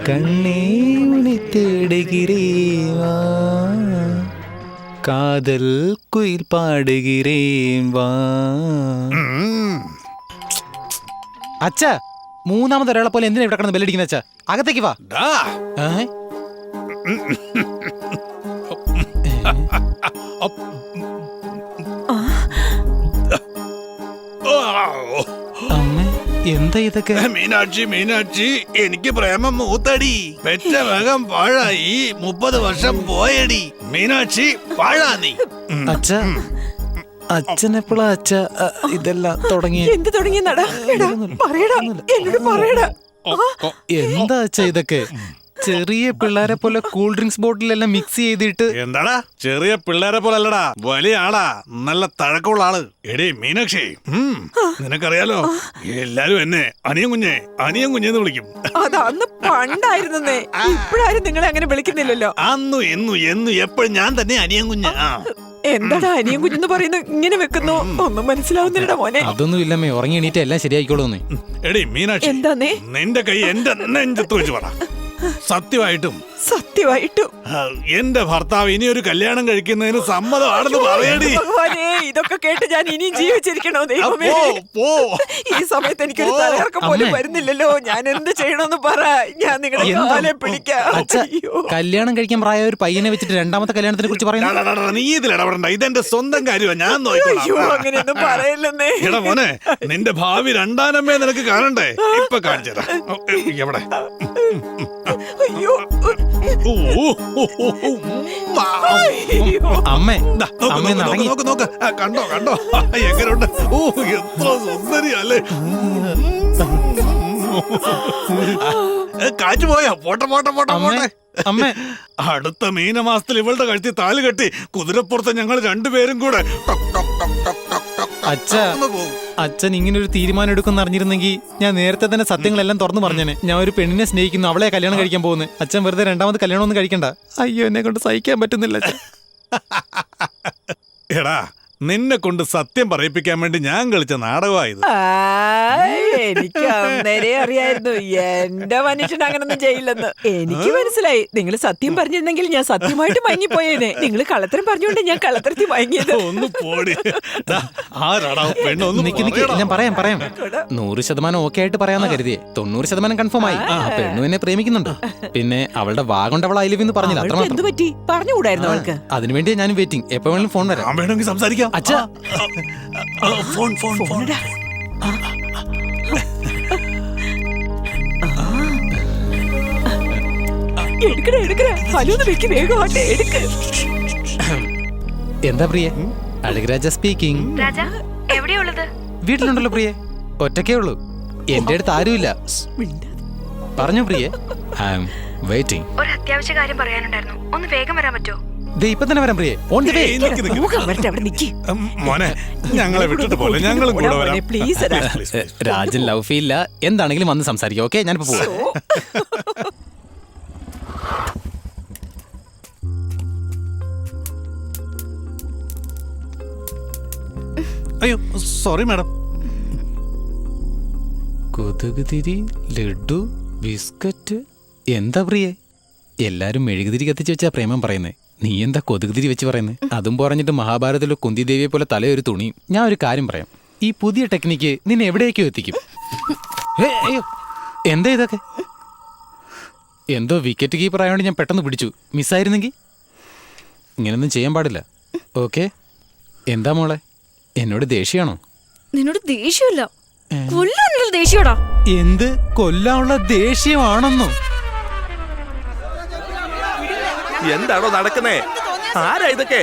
கண்ணே உன்னை தேடுகிறேன் வா, காதல் குயில் പാടുகிறேன் വാ. അച്ഛാ, മൂന്നാമതൊരാളെ പോലെ എന്തിനാ ഇവിടെ കിടന്ന് ബെല്ലടിക്കുന്ന അച്ഛാ? അകത്തേക്ക് വാ. അമ്മ, എന്താ ഇതൊക്കെ? മീനാക്ഷി മീനാക്ഷി, എനിക്ക് പ്രേമം മൂത്തടി. പെറ്റ വേഗം പാഴായി, 30 വർഷം പോയടി. മീനാക്ഷി പാഴാ നീ. അച്ഛാ, അച്ഛനെപ്പോഴാ അച്ഛാ ഇതെല്ലാം തുടങ്ങിയ? എന്ത് തുടങ്ങിയെന്നാടാ? എന്താ അച്ഛാ ഇതൊക്കെ? ചെറിയ പിള്ളേരെ പോലെ കൂൾ ഡ്രിങ്ക്സ് ബോട്ടിലെല്ലാം മിക്സ് ചെയ്തിട്ട്. എന്താടാ, ചെറിയ പിള്ളേരെ പോലെ അല്ലടാ, വലിയ ആളാ, നല്ല തഴക്കമുള്ള ആള്. എടേ മീനാക്ഷി, നിനക്കറിയാലോ, എല്ലാരും എന്നെ അനിയൻ കുഞ്ഞെന്ന് വിളിക്കും. അത് അന്ന് പണ്ടായിരുന്നേ, ഇപ്പഴാരും നിങ്ങളെ അങ്ങനെ വിളിക്കുന്നില്ലല്ലോ. അന്നു എന്നു എപ്പോഴും ഞാൻ തന്നെ അനിയൻ കുഞ്ഞ്. എന്താടാ അനിയൻ കുഞ്ഞെന്ന് പറയുന്നു, ഇങ്ങനെ വെക്കുന്നു? ഒന്നും മനസ്സിലാവുന്നില്ലടാ മോനെ. അതൊന്നും ഇല്ലമ്മേ, ഉറങ്ങി എണീറ്റ് എല്ലാം ശരിയായിക്കോളൂന്നേ. എടേ മീനാക്ഷി, എന്താന്നേ? നിന്റെ കൈ എന്റെ നെഞ്ചത്ത് വെച്ച് പറ, സത്യമായിട്ടും എന്റെ ഭർത്താവ് ഇനി ഒരു കല്യാണം കഴിക്കുന്നതിന് സമ്മതമാണെന്ന് പറയടി. ഭഗവാനേ, ഇതൊക്കെ കേട്ട് ഞാൻ ഇനിയും ജീവിച്ചിരിക്കണോ ദൈവമേ? ഈ സമയത്ത് എനിക്കൊരു തലയിറക്കം പോലും വരുന്നില്ലല്ലോ. ഞാൻ എന്ത് ചെയ്യണമെന്ന് പറ, ഞാൻ നിങ്ങളുടെ കാലെ പിടിക്കാം. കല്യാണം കഴിക്കാൻ പ്രായ ഒരു പയ്യനെ വെച്ചിട്ട് രണ്ടാമത്തെ കല്യാണത്തിനെ കുറിച്ച് പറയുന്നു. നീ ഇതിൽ ഇടപെടണ്ട, ഇതെന്റെ സ്വന്തം കാര്യമാണ്, ഞാൻ നോക്കിക്കോളാം. അങ്ങനെയൊന്നും പറയല്ലെന്നേ. എടാ മോനെ, നിന്റെ ഭാവി രണ്ടാനമ്മയെ നിനക്ക് കാണണ്ടേ? ഇപ്പൊ കാണിച്ചതാ. എവിടെ? അയ്യോ, അമ്മേ, നോക്ക്, കണ്ടോ എങ്ങനെയുണ്ട്? ഓ, എത്ര സുന്ദരിയല്ലേ. കാറ്റ് പോയാ? പോട്ടെ. അമ്മേ, അടുത്ത മീനമാസത്തിൽ ഇവളുടെ കഴുത്തി താല് കെട്ടി കുതിരപ്പുറത്ത് ഞങ്ങൾ രണ്ടുപേരും കൂടെ അച്ഛൻ ഇങ്ങനെ ഒരു തീരുമാനം എടുക്കുന്ന അറിഞ്ഞിരുന്നെങ്കിൽ ഞാൻ നേരത്തെ തന്നെ സത്യങ്ങളെല്ലാം തുറന്നു പറഞ്ഞേനെ. ഞാൻ ഒരു പെണ്ണിനെ സ്നേഹിക്കുന്നു, അവളെ കല്യാണം കഴിക്കാൻ പോകുന്നു. അച്ഛൻ വെറുതെ രണ്ടാമത് കല്യാണം ഒന്നും കഴിക്കണ്ട. അയ്യോ, എന്നെ കൊണ്ട് സഹിക്കാൻ പറ്റുന്നില്ല. എടാ, നിന്നെ കൊണ്ട് സത്യം പറയിപ്പിക്കാൻ വേണ്ടി ഞാൻ കളിച്ച നാടകമായത്. എനിക്ക് അന്നേരെ അറിയായിരുന്നു എന്റെ മനുഷ്യൻ അങ്ങനൊന്നും ചെയ്യില്ലെന്ന്. എനിക്ക് മനസ്സിലായി. നിങ്ങൾ സത്യം പറഞ്ഞിരുന്നെങ്കിൽ ഞാൻ സത്യമായിട്ട് മയങ്ങിപ്പോയേനെ. നിങ്ങൾ കള്ളത്തരം പറഞ്ഞുകൊണ്ട് ഞാൻ കള്ളത്തരത്തിൽ മയങ്ങിയത്. ഒന്ന് പോടി. ഞാൻ പറയാം 100% ഓക്കെ ആയിട്ട് പറയാന്ന് കരുതിയേ. 90% കൺഫേം ആയി. പെണ്ണു എന്നെ പ്രേമിക്കുന്നുണ്ട്. പിന്നെ അവളുടെ വാ കൊണ്ട് അവൾ ഐ ലവ് എന്ന് പറഞ്ഞില്ല, അത്ര എന്ത് പറ്റി? പറഞ്ഞുകൂടായിരുന്നു അവൾക്ക്? അതിനുവേണ്ടി ഞാൻ വെയിറ്റിംഗ്. എപ്പോ വേണമെങ്കിലും ഫോൺ വരാം. വേണമെങ്കിൽ സംസാരിക്കാം. അച്ഛാ, ഫോൺ എന്താ പ്രിയ? അഴകരാജ സ്പീക്കിംഗ്. വീട്ടിലുണ്ടല്ലോ പ്രിയ, ഒറ്റക്കേ ഉള്ളൂ. എന്റെ അടുത്ത് ആരുമില്ല. പറഞ്ഞു പ്രിയ, ഐ ആം വെയിറ്റിംഗ്. ഒരു അത്യാവശ്യ കാര്യം പറയാനുണ്ടായിരുന്നു, ഒന്ന് വേഗം വരാൻ പറ്റുമോ? ഇപ്പൊ തന്നെ വരാം പ്രിയ. On the way. മോനെ, ഞങ്ങളെ വിട്ടിട്ട് പോലെ ഞങ്ങളും കൂടെ വരാം. രാജൻ ലവ് ഫീലില്ല. എന്താണെങ്കിലും വന്ന് സംസാരിക്കാം. ഓക്കെ, ഞാനിപ്പോ പോവാം. അയ്യോ, സോറി മാഡം. കൊതുക് തിരി, ലഡു, ബിസ്ക്കറ്റ്. എന്താ പ്രിയേ, എല്ലാരും മെഴുകുതിരി കത്തിച്ച് വെച്ചാ പ്രേമം പറയുന്നേ. നീ എന്താ കൊതുകുതിരി വെച്ച് പറയുന്നത്? അതും പറഞ്ഞിട്ട് മഹാഭാരതത്തിലെ കുന്തിദേവിയെ പോലെ തലയൊരു തുണിയും. ഞാൻ ഒരു കാര്യം പറയാം, ഈ പുതിയ ടെക്നിക്ക് നിന്നെ എവിടേക്കോ എത്തിക്കും. അയ്യോ, എന്താ ഇതൊക്കെ? എന്തോ വിക്കറ്റ് കീപ്പർ ആയതുകൊണ്ട് ഞാൻ പെട്ടെന്ന് പിടിച്ചു. മിസ്സായിരുന്നെങ്കിൽ ഇങ്ങനൊന്നും ചെയ്യാൻ പാടില്ല. ഓക്കെ? എന്താ മോളെ, എന്നോട് ദേഷ്യമാണോ? നിന്നോട് ദേഷ്യമല്ല, കൊല്ലാനുള്ള ദേഷ്യടാ. എന്ത് കൊല്ലാനുള്ള ദേഷ്യമാണെന്നോ? എന്താണോ നടക്കുന്നേ? ആരാ ഇതൊക്കെ?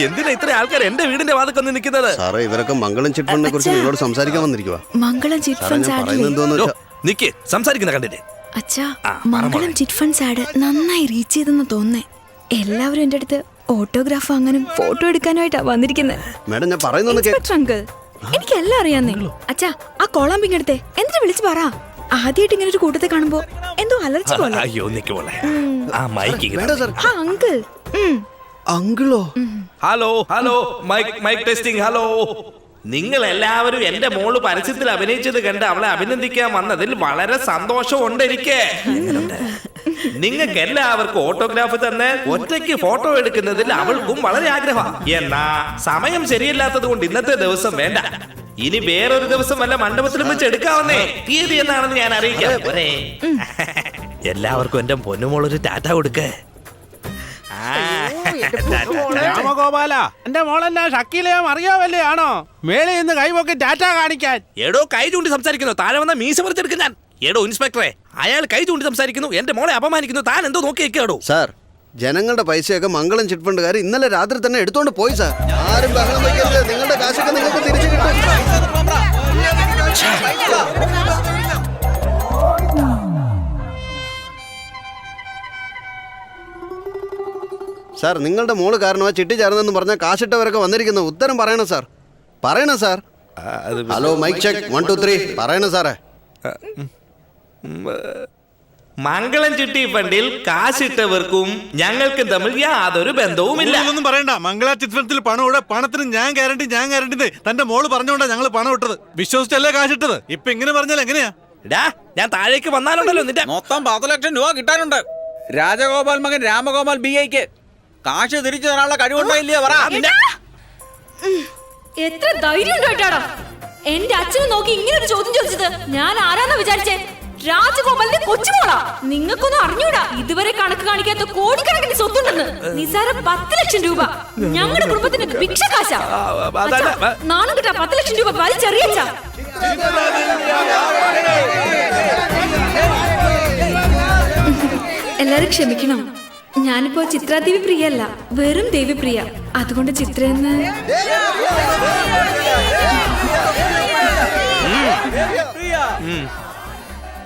എന്തിനാ ഇത്ര ആൾക്കാർ എന്റെ വീടിന്റെ വാതിൽക്ക് വന്ന് നിൽക്കുന്നത്? സാറേ, ഇവരൊക്കെ മംഗളം ചിറ്റ് ഫണ്ടിനെ കുറിച്ച് നിങ്ങളോട് സംസാരിക്കാൻ വന്നിരിക്കുക. മംഗളം ചിറ്റ് ഫണ്ട്സ് ആഡ് നിക്ക്, സംസാരിക്കുന്ന കണ്ടില്ലേ? അച്ഛാ, മംഗളം ചിറ്റ് ഫണ്ട്സ് ആഡ് നന്നായി റീച്ച് ചെയ്തെന്ന് തോന്നുന്നേ. എല്ലാവരും എന്റെ അടുത്ത് ഓട്ടോഗ്രാഫ് വാങ്ങാനും ഫോട്ടോ എടുക്കാനുമായിട്ടാ വന്നിരിക്കുന്നത്. മാഡം, ഞാൻ പറയുന്നത് അങ്കിൾ, എനിക്കെല്ലാം അറിയാന്നേ. അച്ഛാ, ആ കോളാമ്പിങ് എടുത്തേ, എന്തിനാ വിളിച്ചു പറ. ആദ്യമായിട്ട് ഇങ്ങനെ ഒരു കൂട്ടത്തെ കാണുമ്പോ എന്തോ അലർജി പോലെ. അയ്യോ, നിക്ക് പോലെ. ആ മൈക്ക് അങ്കിൾ. അങ്കിളോ? Hello, mike testing. ഹലോ, നിങ്ങൾ എല്ലാവരും എന്റെ മോള് പരസ്യത്തിൽ അഭിനയിച്ചത് കണ്ട് അവളെ അഭിനന്ദിക്കാൻ വന്നതിൽ വളരെ സന്തോഷമുണ്ട് എനിക്ക്. നിങ്ങൾക്ക് എല്ലാവർക്കും ഓട്ടോഗ്രാഫ് തന്നെ ഒറ്റയ്ക്ക് ഫോട്ടോ എടുക്കുന്നതിൽ അവൾക്കും വളരെ ആഗ്രഹം. എന്നാ സമയം ശരിയല്ലാത്തത് കൊണ്ട് ഇന്നത്തെ ദിവസം വേണ്ട. ഇനി വേറൊരു ദിവസം വല്ല മണ്ഡപത്തിലും വെച്ച് എടുക്കാവുന്നേ. തീയതി എന്നാണെന്ന് ഞാൻ അറിയിക്കാം. പോരെ? എല്ലാവർക്കും എന്റെ പൊന്നുമോളൊരു ടാറ്റ കൊടുക്കേ. രാമഗോപാല, എന്റെ മോളെന്നാ ഷക്കീലയും അറിയാവല്ലേ ആണോ മേളിൽ നിന്ന് കൈപൊക്കി ടാറ്റ കാണിക്കാൻ? എടോ കൈ ചൂണ്ടി സംസാരിക്കുന്നു, താഴെ വന്ന മീശ പറിച്ചെടുക്കും ഞാൻ. എടോ ഇൻസ്പെക്ടറെ, അയാൾ കൈ ചൂണ്ടി സംസാരിക്കുന്നു, എന്റെ മോളെ അപമാനിക്കുന്നു. താൻ എന്തോ നോക്കി വെക്കാടോ? സാർ, ജനങ്ങളുടെ പൈസയൊക്കെ മംഗളം ചിറ്റ് ഫണ്ടുകാർ ഇന്നലെ രാത്രി തന്നെ എടുത്തോണ്ട് പോയി സാർ. ആരും ബഹളം വയ്ക്കരുത്, നിങ്ങളുടെ കാശൊക്കെ നിങ്ങൾക്ക് തിരിച്ചു കിട്ടും. സാർ, നിങ്ങളുടെ മോള് കാരണമാ ചിട്ടി ചേർന്നെന്ന് പറഞ്ഞാൽ കാശിട്ടവരൊക്കെ വന്നിരിക്കുന്നു. ഉത്തരം പറയണം സാർ, പറയണം സാർ. ഹലോ, മൈക്ക് ചെക്ക് 1 2 3 പറയണം സാറേ. മംഗളം ചിട്ടി ഫണ്ടിൽ കാശിട്ടവർക്കും ഞങ്ങൾക്കും തമ്മിൽ യാതൊരു ബന്ധവുമില്ല. ഒന്നും പറയണ്ട. മംഗള ചിറ്റ് ഫണ്ടിൽ പണം ഇവിടെ, പണത്തിന് ഞാൻ ഗ്യാരണ്ടി തന്റെ മോള് പറഞ്ഞോണ്ടാ ഞങ്ങൾ പണം ഇട്ടത്. വിശ്വസിച്ചല്ലേ കാശിട്ടത്. ഇപ്പൊ ഇങ്ങനെ പറഞ്ഞാൽ എങ്ങനെയാ? ഞാൻ താഴേക്ക് വന്നാലുണ്ടല്ലോ നിന്റെ മൊത്തം 10 ലക്ഷം രൂപ കിട്ടാനുണ്ട്. രാജഗോപാൽ മകൻ രാമഗോപാൽ BIക്ക് കാശ് തിരിച്ചു തരാനുള്ള കഴിവുണ്ടായില്ലേ? പറ. എത്ര ധൈര്യം ഉണ്ടായിട്ടാണോ എന്റെ അച്ഛനെ നോക്കി ഇങ്ങനെ ഒരു ചോദ്യം ചോദിച്ചത്? ഞാൻ ആരാന്നാ വിചാരിച്ചേ? രാജഗോപാലിന്റെ കൊച്ചുമോളാ. നിങ്ങൾക്കൊന്നും അറിഞ്ഞൂടാ, ഇതുവരെ കണക്ക് കാണിക്കാത്ത കോടിക്കണക്കിന് സ്വത്തുണ്ടെന്ന്. നിസാര 10 ലക്ഷം രൂപ ഞങ്ങളുടെ കുടുംബത്തിന്റെ ഭിക്ഷക്കാശാ. നാണം കിട്ടാ 10 ലക്ഷം രൂപ വലിച്ചെറിയച്ച. എല്ലാരും ക്ഷമിക്കണം, ഞാനിപ്പോ ചിത്രാദേവി പ്രിയ അല്ല, വെറും ദേവിപ്രിയ. അതുകൊണ്ട് ചിത്രയെന്ന്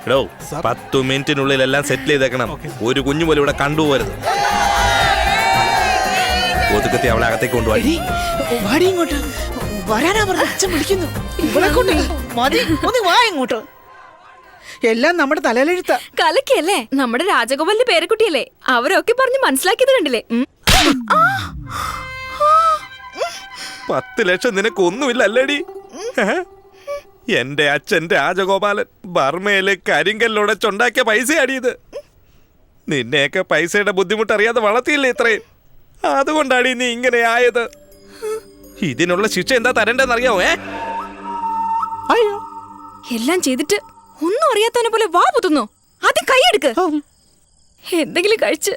എടോ 10 മിനിറ്റിനുള്ളിൽ എല്ലാം സെറ്റിൽ ചെയ്തേക്കണം. ഒരു കുഞ്ഞു പോലും ഇവിടെ കണ്ടുപോകരുത്. ഒതുക്കത്തി അവളെ അകത്തേക്ക് കൊണ്ടുപോയി. ഇങ്ങോട്ട് വരാനാ പറഞ്ഞ അച്ഛൻ വിളിക്കുന്നു. ഇവിടെ കൊണ്ട് മതി, ഒന്ന് വാ ഇങ്ങോട്ട്. എല്ലാം നമ്മുടെ തലയിലെഴുത്ത. കലക്കല്ലേ, നമ്മുടെ രാജഗോപാലിന്റെ പേരക്കുട്ടിയല്ലേ, അവരൊക്കെ പറഞ്ഞ് മനസ്സിലാക്കിയത് കണ്ടില്ലേ? 10 ലക്ഷം നിനക്ക് ഒന്നുമില്ല അല്ലേടി? എന്റെ അച്ഛൻ രാജഗോപാലൻ ബർമയില് കരിങ്കല്ലോടെ ചൊണ്ടാക്കിയ പൈസ അടിയത്. നിന്നെയൊക്കെ പൈസയുടെ ബുദ്ധിമുട്ട് അറിയാതെ വളർത്തിയില്ലേ ഇത്രയും. അതുകൊണ്ടാണ് നീ ഇങ്ങനെ ആയത്. ഇതിനുള്ള ശിക്ഷ എന്താ തരണ്ടെന്ന് അറിയാവോ? അയ്യോ, എല്ലാം ചെയ്തിട്ട് ഒന്നും അറിയാത്തവനെ പോലെ വാ പുത്തുന്നു. ആദ്യം കൈയെടുക്ക്. എന്തെങ്കിലും കഴിച്ച്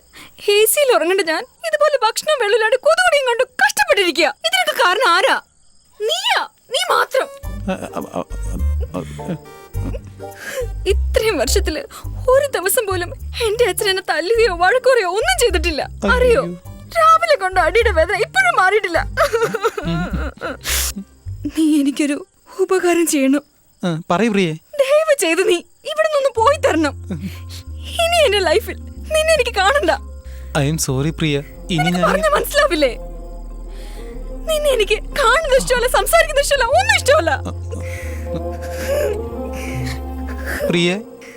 AC-യിൽ ഉറങ്ങണ്ട ഞാൻ ഇതുപോലെ ഭക്ഷണം വെള്ളമില്ലാണ്ട് കൊതുകുടിയും കൊണ്ട് കഷ്ടപ്പെട്ടിരിക്കുക. ഇതിനൊക്കെ കാരണം ആരാ? നീയാ, നീ മാത്രം. ഇത്രയും വർഷത്തില് ഒരു ദിവസം പോലും എന്റെ അച്ഛൻ എന്നെ തല്ലുകയോ വഴക്കുറയോ ഒന്നും ചെയ്തിട്ടില്ല. അറിയോ, രാവിലെ കൊണ്ട് അടിയുടെ വേദന ഇപ്പോഴും മാറിയിട്ടില്ല. നീ എനിക്കൊരു ഉപകാരം ചെയ്യണം. പറയൂ പ്രിയേ. ദയവ് ചെയ്ത് നീ ഇവിടെ നിന്ന് പോയി തരണം. ഇനി എന്റെ ലൈഫിൽ നിന്നെ എനിക്ക് കാണണ്ട. ഐ എം സോറി പ്രിയ. ഇനി ഞാൻ പറഞ്ഞ മനസ്സിലാവില്ലേ? നിന്നെ എനിക്ക് കാണുന്നത് ഇഷ്ടമല്ല, സംസാരിക്കുന്നത് ഇഷ്ടമല്ല, ഒന്നും ഇഷ്ടമല്ല. പ്രിയ,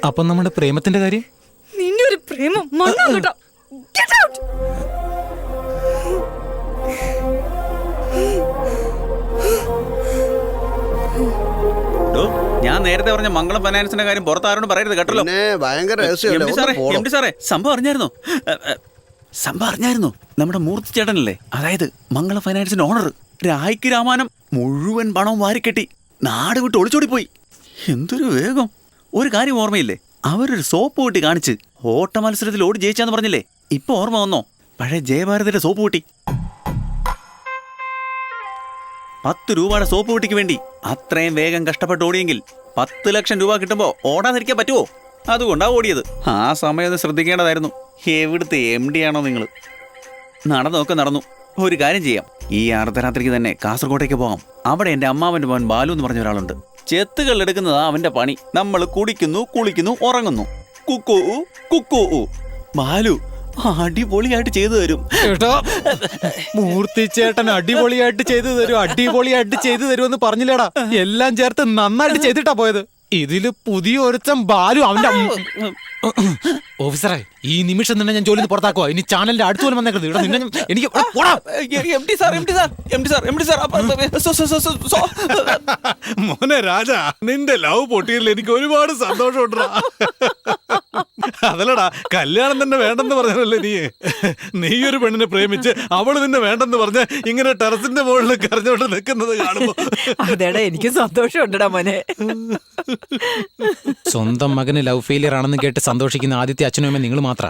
അപ്പൊ നമ്മുടെ പ്രേമത്തിന്റെ കാര്യം? നിന്റെ ഒരു പ്രേമം മണ്ണാ കേട്ടോ. Get out. ഞാൻ നേരത്തെ പറഞ്ഞ മംഗളം ഫൈനാൻസിന്റെ കാര്യം പുറത്താരോടും പറയരുത് കേട്ടല്ലോ. പിന്നെ ഭയങ്കര രഹസ്യമല്ലേ, ഒന്ന് പോണം. MD സാറേ, സംഭവം അറിഞ്ഞായിരുന്നോ? നമ്മുടെ മൂർത്തി ചേട്ടനല്ലേ, അതായത് മംഗളം ഫൈനാൻസിന്റെ ഓണർ, രായ്ക്ക് രാമാനം മുഴുവൻ പണവും വാരിക്കെട്ടി നാട് വിട്ട് ഒളിച്ചോടി പോയി. എന്തൊരു വേഗം! ഒരു കാര്യം ഓർമ്മയില്ലേ? അവരൊരു സോപ്പ് കൂട്ടി കാണിച്ച് ഓട്ട മത്സരത്തിൽ ഓടി ജയിച്ചാന്ന് പറഞ്ഞില്ലേ? ഇപ്പൊ ഓർമ്മ വന്നോ? പഴയ ജയഭാരതിന്റെ സോപ്പ് കൂട്ടി. 10 രൂപയുടെ സോപ്പ് കൂട്ടിക്ക് വേണ്ടി അത്രയും വേഗം കഷ്ടപ്പെട്ട് ഓടിയെങ്കിൽ 10 ലക്ഷം രൂപ കിട്ടുമ്പോ ഓടാതിരിക്കാൻ പറ്റുമോ? അതുകൊണ്ടാ ഓടിയത്. ആ സമയത്ത് ശ്രദ്ധിക്കേണ്ടതായിരുന്നു. എവിടുത്തെ MD ആണോ നിങ്ങൾ? നടന്നൊക്കെ നടന്നു. ഒരു കാര്യം ചെയ്യാം, ഈ അർദ്ധരാത്രിക്ക് തന്നെ കാസർഗോട്ടേക്ക് പോകാം. അവിടെ എൻ്റെ അമ്മാവൻ്റെ മോൻ ബാലു എന്ന് പറഞ്ഞ ഒരാളുണ്ട്. ചെത്തുകൾ എടുക്കുന്നതാ അവന്റെ പണി. നമ്മൾ കുടിക്കുന്നു, കുളിക്കുന്നു, ഉറങ്ങുന്നു. കുക്കു കുക്കു. ബാലു അടിപൊളിയായിട്ട് ചെയ്തു തരും. മൂർത്തി ചേട്ടൻ അടിപൊളിയായിട്ട് ചെയ്തു തരുമെന്ന് പറഞ്ഞില്ലേടാ? എല്ലാം ചേർത്ത് നന്നായിട്ട് ചെയ്തിട്ടാ പോയത്. ഇതില് പുതിയ ഒരുത്തൻ ബാലു അവന്റെ ഓഫീസറെ, ഈ നിമിഷം തന്നെ ഞാൻ ജോലിന്ന് പുറത്താക്കുവാ. ഇനി ചാനലിന്റെ അടുത്ത് പോലും വന്നേക്കരുത്. ഇവിടെ നിന്നെ എനിക്ക് മോനെ രാജ, നിന്റെ ലവ് പൊട്ടിയതിൽ എനിക്ക് ഒരുപാട് സന്തോഷമുണ്ടാ. അതല്ലടാ, കല്യാണം തന്നെ വേണ്ടെന്ന് പറഞ്ഞല്ലേ നീ ഒരു പെണ്ണിനെ പ്രേമിച്ച് അവള് നിന്നെ വേണ്ടെന്ന് പറഞ്ഞ് ഇങ്ങനെ ടെറസിന്റെ മുകളിൽ കരഞ്ഞോണ്ട് നിൽക്കുന്നത് കാണുമ്പോ അതേടാ എനിക്ക് സന്തോഷമുണ്ടടാ മോനെ. സ്വന്തം മകന് ലവ് ഫെയിലിയർ ആണെന്ന് കേട്ട് സന്തോഷിക്കുന്ന ആദ്യത്തെ അച്ഛനും അമ്മ നിങ്ങൾ മാത്ര.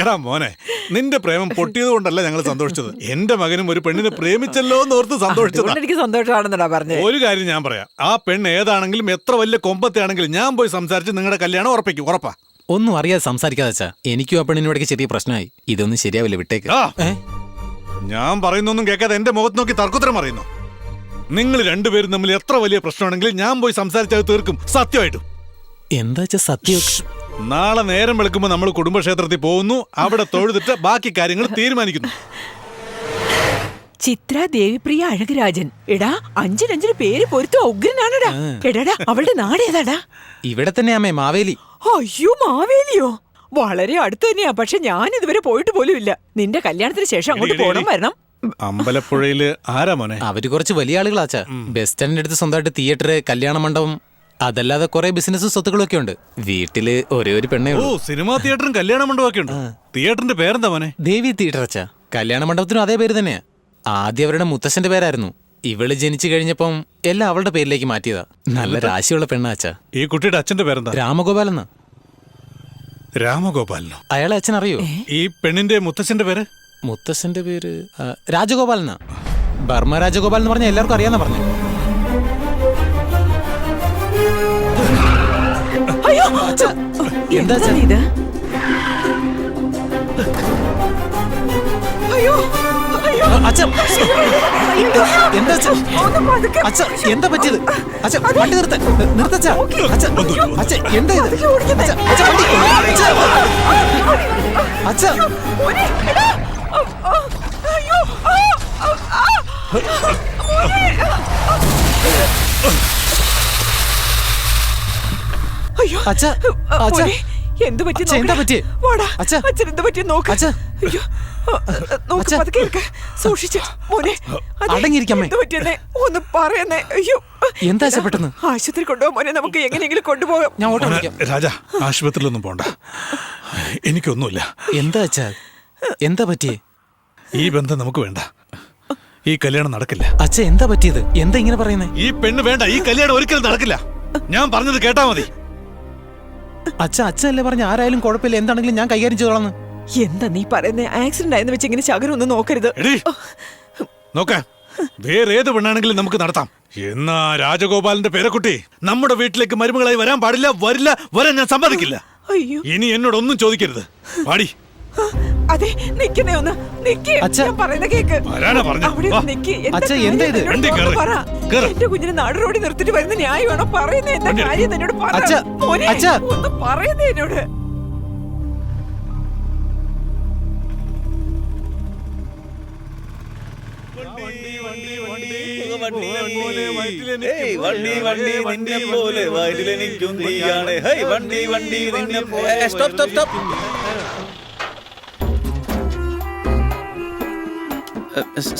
എടാ മോനെ, നിന്റെ പ്രേമം പൊട്ടിയത് കൊണ്ടല്ല ഞങ്ങൾ സന്തോഷിച്ചത്. എന്റെ മകനും ഒരു പെണ്ണിനെ പ്രേമിച്ചല്ലോ എന്നോർത്ത് സന്തോഷിച്ചത്. എനിക്ക് സന്തോഷമാണെന്നടാ പറഞ്ഞേ. ഒരു കാര്യം ഞാൻ പറയാം, ആ പെണ്ണ് ഏതാണെങ്കിലും എത്ര വലിയ കൊമ്പത്തെ ആണെങ്കിലും ഞാൻ പോയി സംസാരിച്ച് നിങ്ങളുടെ കല്യാണം ഉറപ്പിക്കും. ഉറപ്പാ. ഒന്നും അറിയാതെ സംസാരിക്കാതെ അച്ഛാ. എനിക്കും ആ പെണ്ണിനോടൊക്കെ ചെറിയ പ്രശ്നമായി. ഇതൊന്നും ശരിയാവില്ല, വിട്ടേക്ക്. ഞാൻ പറയുന്നൊന്നും കേൾക്കാതെ എന്റെ മുഖത്ത് നോക്കി തർക്കുത്തരം അറിയുന്നു. നിങ്ങൾ രണ്ടുപേരും തമ്മിൽ എത്ര വലിയ പ്രശ്നമാണെങ്കിലും ഞാൻ പോയി സംസാരിച്ചത് തീർക്കും, സത്യമായിട്ടും. എന്താ വെച്ചാ സത്യം? നാളെ നേരം വെളുക്കുമ്പോ നമ്മൾ കുടുംബക്ഷേത്രത്തിൽ പോകുന്നു, അവിടെ തൊഴുതിട്ട് ബാക്കി കാര്യങ്ങൾ തീരുമാനിക്കുന്നു. ചിത്ര ദേവിപ്രിയ അഴകരാജൻ. എടാ 5 പേര് പൊരുത്തോ ഉഗ്രനാണടാ. എടാ അവളുടെ നാട് ഏതാടാ? ഇവിടെ തന്നെ അമ്മേ, മാവേലി. അയ്യോ മാവേലിയോ? വളരെ അടുത്ത് തന്നെയാ. പക്ഷെ ഞാൻ ഇതുവരെ പോയിട്ട് പോലും ഇല്ല. നിന്റെ കല്യാണത്തിന് ശേഷം അങ്ങോട്ട് പോകണം വരണം. അമ്പലപ്പുഴയില് ആരാ മോനെ? അവര് കുറച്ച് വലിയ ആളുകളാച്ചാ. ബസ് സ്റ്റാൻഡിന്റെ അടുത്ത് സ്വന്തമായിട്ട് തിയേറ്റർ, കല്യാണ മണ്ഡപം, അതല്ലാതെ കുറെ ബിസിനസ്സും സ്വത്തുക്കളും ഒക്കെ ഉണ്ട്. വീട്ടില് ഒരേ ഒരു പെണ്ണേ ഉള്ളൂ. സിനിമാ തിയേറ്ററും കല്യാണ മണ്ഡപമൊക്കെ ഉണ്ട്. തിയേറ്ററിന്റെ പേരെന്താ മോനെ? ദേവി തിയേറ്റർ അച്ഛാ. കല്യാണ മണ്ഡപത്തിനും അതേ പേര് തന്നെയാ. ആദ്യം അവരുടെ മുത്തശ്ശന്റെ പേരായിരുന്നു. ഇവള് ജനിച്ചു കഴിഞ്ഞപ്പം എല്ലാം അവളുടെ പേരിലേക്ക് മാറ്റിയതാ. നല്ല രാശിയുള്ള പെണ്ണാച്ചാ. ഈ കുട്ടിയുടെ അച്ഛന്റെ പേരെന്താ? രാമഗോപാൽ എന്നാ. രാമഗോപാലനോ? അയാളെ അച്ഛൻ അറിയോ? ഈ പെണ്ണിന്റെ മുത്തച്ഛന്റെ പേര്? മുത്തശ്ശന്റെ പേര് രാജഗോപാൽ എന്നാ. ബർമ്മ രാജഗോപാൽ എന്ന് പറഞ്ഞാൽ എല്ലാവർക്കും അറിയാന്നാ പറഞ്ഞു. എന്താ ഇത്? അയ്യോ എന്താ പറ്റിയത്? വണ്ടി നിർത്ത. എന്താ ഇത്? എന്ത് പറ്റി? എന്താ പറ്റി? അച്ഛനെന്താ പറ്റി നോക്ക്. സൂക്ഷിച്ച് മോനെ. അടങ്ങിയിരിക്കമ്മേ. ഒന്ന് പറയുന്നേ. അയ്യോ എന്താ പെട്ടെന്ന്? ആശുപത്രി കൊണ്ടുപോകാൻ മോനെ. നമുക്ക് എങ്ങനെയെങ്കിലും കൊണ്ടുപോകാം. ഞാൻ ഓട്ടോ വിളിക്കാം. രാജ, ആശുപത്രിയിലൊന്നും പോണ്ട. എനിക്കൊന്നുമില്ല. എന്താ അച്ഛാ? എന്താ പറ്റിയേ? ഈ ബന്ധം നമുക്ക് വേണ്ട. ഈ കല്യാണം നടക്കില്ല. അച്ഛ എന്താ പറ്റിയത്? എന്താ ഇങ്ങനെ പറയുന്നേ? ഈ പെണ്ണ് വേണ്ട. ഈ കല്യാണം ഒരിക്കലും നടക്കില്ല. ഞാൻ പറഞ്ഞത് കേട്ടാ മതി. അച്ഛനല്ലേ പറഞ്ഞ ആരായാലും കുഴപ്പമില്ല, എന്താണെങ്കിലും ഞാൻ കൈകാര്യം ചെയ്തോളാന്ന്. എന്താ നീ പറയുന്നേ? ആക്സിഡന്റ് ആയെന്ന് വെച്ച് ഇങ്ങനെ ശകരം ഒന്നും നോക്കരുത്. നോക്ക, വേറെ ഏത് പെണ്ണാണെങ്കിലും നമുക്ക് നടത്താം. എന്നാ രാജഗോപാലിന്റെ പേരക്കുട്ടി നമ്മുടെ വീട്ടിലേക്ക് മരുമകളായി വരാൻ പാടില്ല. വരാൻ ഞാൻ സമ്മതിക്കില്ല. അയ്യോ, ഇനി എന്നോടൊന്നും ചോദിക്കരുത്. പാടി. അതെ, നിക്കുന്നേ ഒന്ന്. പറയുന്ന കേക്ക്. എന്റെ കുഞ്ഞിനെ നാടോടി നിർത്തിട്ട് വരുന്ന ന്യായമാണോ പറയുന്നത്? എന്താ കാര്യം എന്നോട് ഒന്ന് പറയുന്നേ എന്നോട്.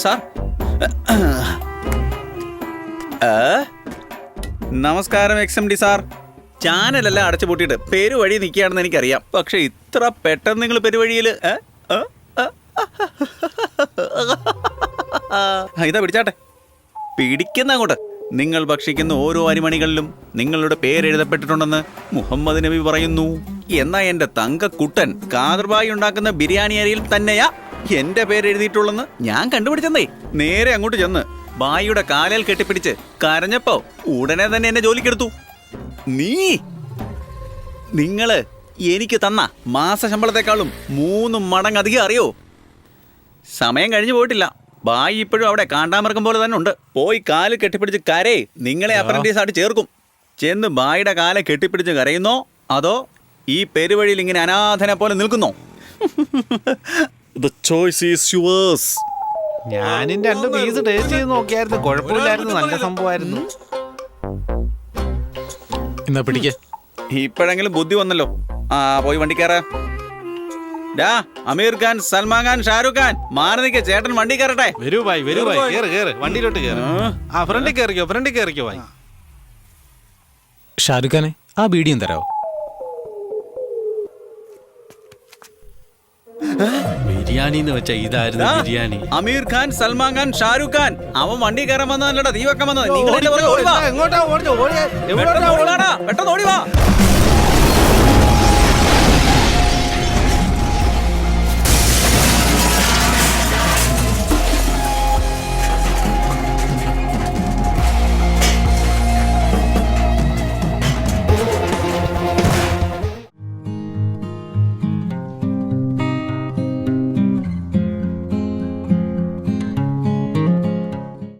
സാർ, നമസ്കാരം XMD സാർ. ചാനലെല്ലാം അടച്ചു പൂട്ടിയിട്ട് പെരുവഴി നിൽക്കുകയാണെന്ന് എനിക്കറിയാം. പക്ഷെ ഇത്ര പെട്ടെന്ന് നിങ്ങൾ പെരുവഴിയിൽ ഇതാ പിടിച്ചാട്ടെ. പിടിക്കുന്ന അങ്ങോട്ട്. നിങ്ങൾ ഭക്ഷിക്കുന്ന ഓരോ അരിമണികളിലും നിങ്ങളുടെ പേരെഴുതപ്പെട്ടിട്ടുണ്ടെന്ന് മുഹമ്മദ് നബി പറയുന്നു. എന്നാ എന്റെ തങ്കക്കുട്ടൻ കാദർബായി ഉണ്ടാക്കുന്ന ബിരിയാണി അരിയിൽ തന്നെയാ എന്റെ പേരെഴുതിയിട്ടുള്ളെന്ന് ഞാൻ കണ്ടുപിടിച്ചെന്നേ. നേരെ അങ്ങോട്ട് ചെന്ന് ബായിയുടെ കാലിൽ കെട്ടിപ്പിടിച്ച് കരഞ്ഞപ്പോ ഉടനെ തന്നെ എന്നെ ജോലിക്കെടുത്തു. നിങ്ങള് എനിക്ക് തന്ന മാസ ശമ്പളത്തെക്കാളും 3 മടങ്ങ് അധികം അറിയോ? സമയം കഴിഞ്ഞു പോയിട്ടില്ല. ബായി ഇപ്പോഴും അവിടെ കാണ്ടാമൃഗം പോലെ തന്നെ ഉണ്ട്. പോയി കാല് കെട്ടിപ്പിടിച്ച് കരേ. നിങ്ങളെ അപ്രന്റീസ് ആയിട്ട് ചേർക്കും. ചെന്ന് ബായിയുടെ കാലെ കെട്ടിപ്പിടിച്ച് കരയുന്നോ അതോ ഈ പെരുവഴിയിൽ ഇങ്ങനെ അനാഥനെ പോലെ നിൽക്കുന്നോ? The choice is yours. ഞാനും 2 പീസ് ടേസ്റ്റ് ചെയ്ത് നോക്കിയായിരുന്നു. കുഴപ്പമില്ലായിരുന്നു, നല്ല സംഭവമായിരുന്നു. എന്നാ പിടിക്കേ. ഇപ്പോഴെങ്കിലും ബുദ്ധി വന്നല്ലോ. പോയി വണ്ടി കയറാ. അമീർ ഖാൻ, സൽമാൻ ഖാൻ, ഷാരൂഖ് ഖാൻ, മാനനിക്ക് ചേട്ടൻ വണ്ടി കയറട്ടെ. വരൂ ഭായ്, വരൂ ഭായ്. കേറ് വണ്ടിയിലോട്ട് കേറ്. ഫ്രണ്ടിൽ കയറിക്കോ ഭായ്. ഷാരൂഖ് ഖാനെ, ആ ബീഡിയും തരാവോ? ബിരിയാണി എന്ന് വെച്ചാ ഇതായിരുന്നു ബിരിയാണി. അമീർ ഖാൻ, സൽമാൻ ഖാൻ, ഷാരൂഖ് ഖാൻ അവൻ വണ്ടി കയറാൻ വന്നതല്ലടാ, തീ വെക്കാൻ വന്നത്. നിങ്ങൾ എന്റെ പുറകെ ഓടി വാ. എങ്ങോട്ടാ ഓടിയത്? പെട്ടെന്ന് ഓടി വാടാ, പെട്ടെന്ന് ഓടി വാ.